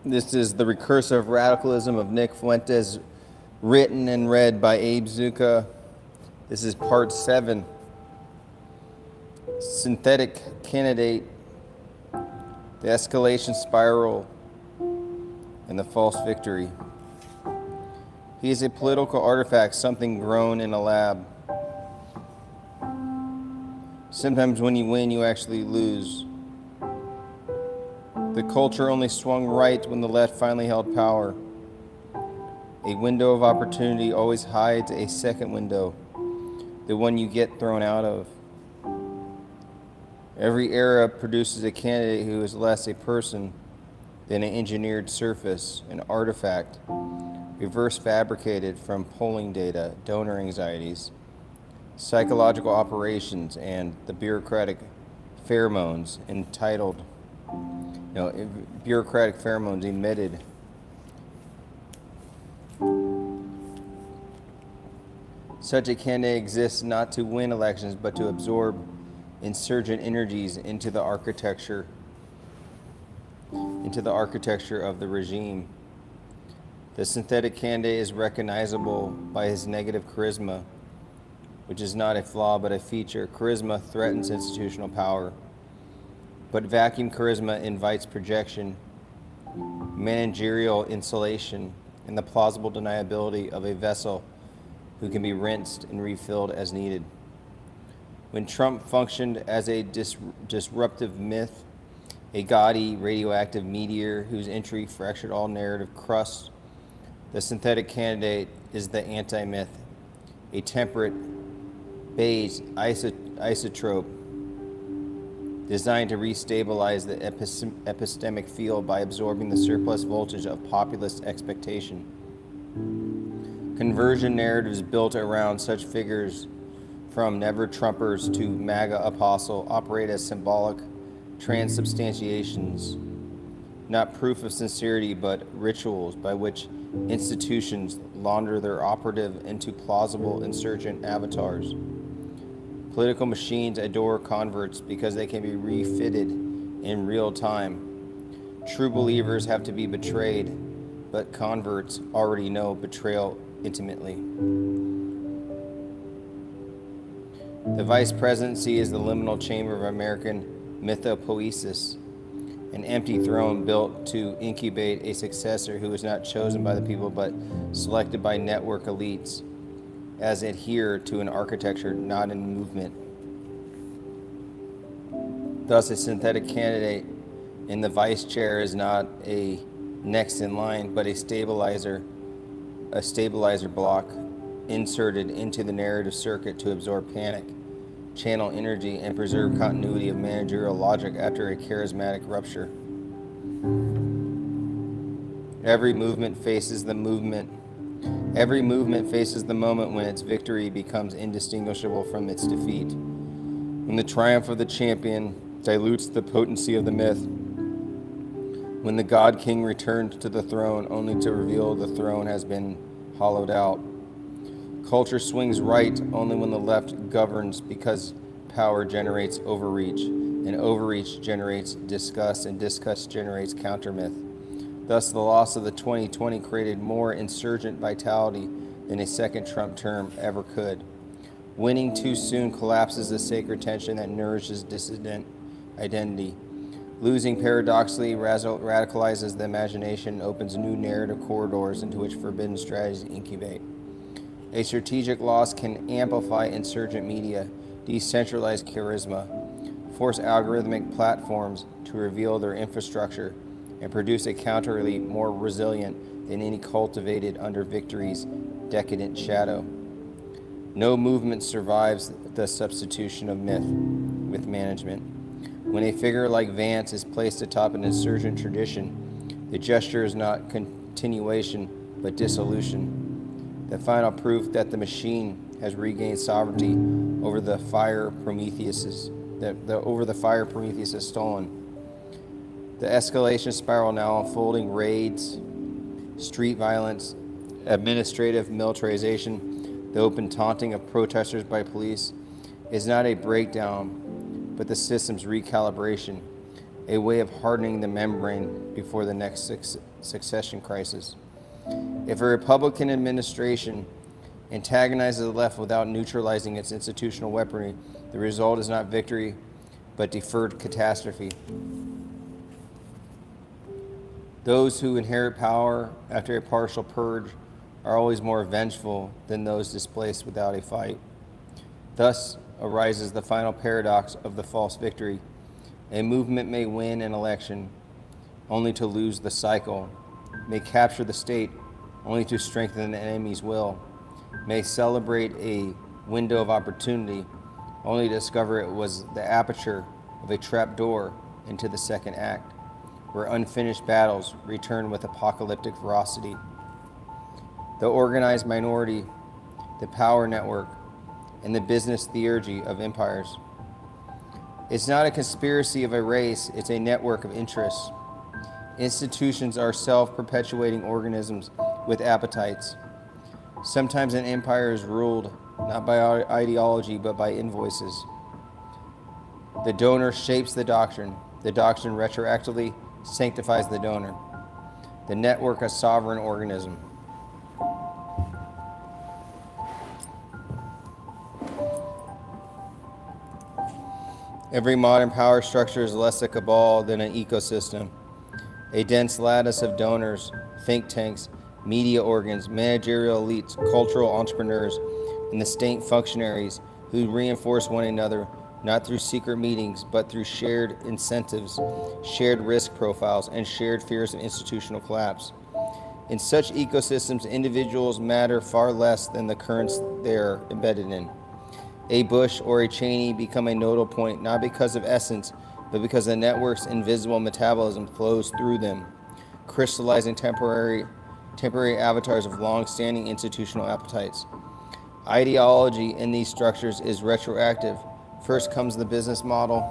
This is the Recursive Radicalism of Nick Fuentes, written and read by Abe Zucca. This is part 7. Synthetic Candidate, the Escalation Spiral, and the False Victory. He is a political artifact, something grown in a lab. Sometimes when you win, you actually lose. The culture only swung right when the left finally held power. A window of opportunity always hides a second window, the one you get thrown out of. Every era produces a candidate who is less a person than an engineered surface, an artifact, reverse fabricated from polling data, donor anxieties, psychological operations, and the bureaucratic pheromones entitled bureaucratic pheromones emitted. Such a candidate exists not to win elections, but to absorb insurgent energies into the architecture of the regime. The synthetic candidate is recognizable by his negative charisma, which is not a flaw but a feature. Charisma threatens institutional power, but vacuum charisma invites projection, managerial insulation, and the plausible deniability of a vessel who can be rinsed and refilled as needed. When Trump functioned as a disruptive myth, a gaudy radioactive meteor whose entry fractured all narrative crusts, the synthetic candidate is the anti-myth, a temperate beige isotrope designed to restabilize the epistemic field by absorbing the surplus voltage of populist expectation. Conversion narratives built around such figures, from never-Trumpers to MAGA apostle, operate as symbolic transubstantiations, not proof of sincerity, but rituals by which institutions launder their operative into plausible insurgent avatars. Political machines adore converts because they can be refitted in real time. True believers have to be betrayed, but converts already know betrayal intimately. The vice presidency is the liminal chamber of American mythopoesis, an empty throne built to incubate a successor who is not chosen by the people but selected by network elites as adhere to an architecture, not a movement. Thus, a synthetic candidate in the vice chair is not a next in line, but a stabilizer block inserted into the narrative circuit to absorb panic, channel energy, and preserve continuity of managerial logic after a charismatic rupture. Every movement faces the moment when its victory becomes indistinguishable from its defeat, when the triumph of the champion dilutes the potency of the myth, when the God King returns to the throne only to reveal the throne has been hollowed out. Culture swings right only when the left governs, because power generates overreach, and overreach generates disgust, and disgust generates countermyth. Thus, the loss of the 2020 created more insurgent vitality than a second Trump term ever could. Winning too soon collapses the sacred tension that nourishes dissident identity. Losing paradoxically radicalizes the imagination and opens new narrative corridors into which forbidden strategies incubate. A strategic loss can amplify insurgent media, decentralize charisma, force algorithmic platforms to reveal their infrastructure, and produce a counter-elite more resilient than any cultivated under victory's decadent shadow. No movement survives the substitution of myth with management. When a figure like Vance is placed atop an insurgent tradition, the gesture is not continuation but dissolution, the final proof that the machine has regained sovereignty over the fire Prometheus has stolen. The escalation spiral now unfolding: raids, street violence, administrative militarization, the open taunting of protesters by police, is not a breakdown, but the system's recalibration, a way of hardening the membrane before the next succession crisis. If a Republican administration antagonizes the left without neutralizing its institutional weaponry, the result is not victory, but deferred catastrophe. Those who inherit power after a partial purge are always more vengeful than those displaced without a fight. Thus arises the final paradox of the false victory. A movement may win an election only to lose the cycle, may capture the state only to strengthen the enemy's will, may celebrate a window of opportunity only to discover it was the aperture of a trap door into the second act, where unfinished battles return with apocalyptic ferocity. The organized minority, the power network, and the business theurgy of empires. It's not a conspiracy of a race, it's a network of interests. Institutions are self-perpetuating organisms with appetites. Sometimes an empire is ruled not by ideology but by invoices. The donor shapes the doctrine retroactively sanctifies the donor. The network, a sovereign organism. Every modern power structure is less a cabal than an ecosystem, a dense lattice of donors, think tanks, media organs, managerial elites, cultural entrepreneurs, and the state functionaries who reinforce one another not through secret meetings, but through shared incentives, shared risk profiles, and shared fears of institutional collapse. In such ecosystems, individuals matter far less than the currents they are embedded in. A Bush or a Cheney become a nodal point not because of essence, but because the network's invisible metabolism flows through them, crystallizing temporary avatars of long-standing institutional appetites. Ideology in these structures is retroactive. First comes the business model,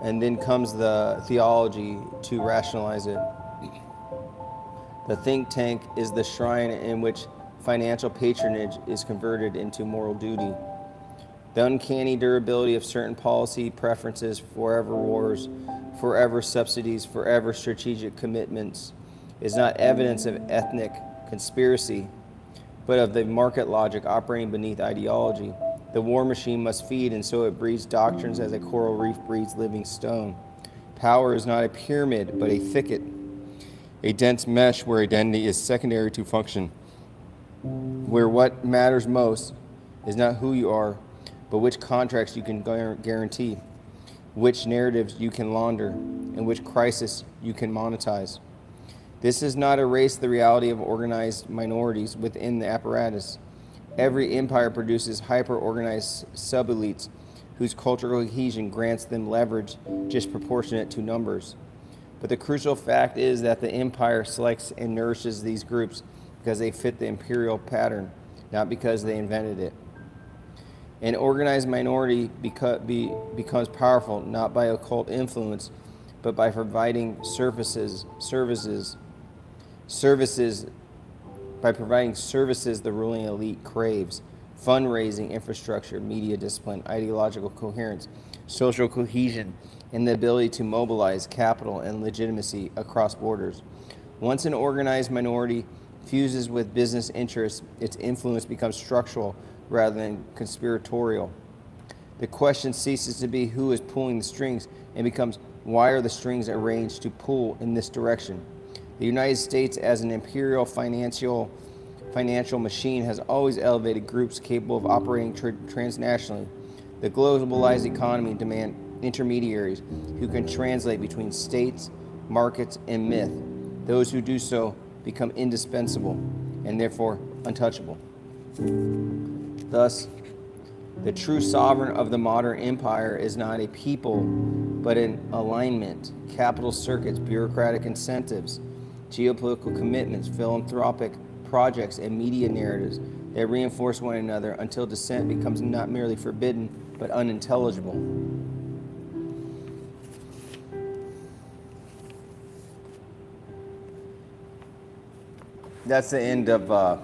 and then comes the theology to rationalize it. The think tank is the shrine in which financial patronage is converted into moral duty. The uncanny durability of certain policy preferences, forever wars, forever subsidies, forever strategic commitments, is not evidence of ethnic conspiracy, but of the market logic operating beneath ideology. The war machine must feed, and so it breeds doctrines as a coral reef breeds living stone. Power is not a pyramid, but a thicket, a dense mesh where identity is secondary to function, where what matters most is not who you are, but which contracts you can guarantee, which narratives you can launder, and which crisis you can monetize. This does not erase the reality of organized minorities within the apparatus. Every empire produces hyper-organized sub-elites whose cultural cohesion grants them leverage disproportionate to numbers. But the crucial fact is that the empire selects and nourishes these groups because they fit the imperial pattern, not because they invented it. An organized minority becomes powerful not by occult influence, but by providing services the ruling elite craves: fundraising, infrastructure, media discipline, ideological coherence, social cohesion, and the ability to mobilize capital and legitimacy across borders. Once an organized minority fuses with business interests, its influence becomes structural rather than conspiratorial. The question ceases to be who is pulling the strings and becomes Why are the strings arranged to pull in this direction? The United States, as an imperial financial machine, has always elevated groups capable of operating transnationally. The globalized economy demands intermediaries who can translate between states, markets, and myth. Those who do so become indispensable and therefore untouchable. Thus, the true sovereign of the modern empire is not a people, but an alignment, capital circuits, bureaucratic incentives, geopolitical commitments, philanthropic projects, and media narratives that reinforce one another until dissent becomes not merely forbidden, but unintelligible. That's the end of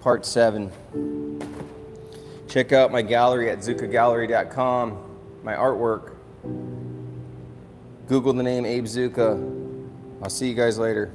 part 7. Check out my gallery at zuccagallery.com, my artwork. Google the name Abe Zucca. I'll see you guys later.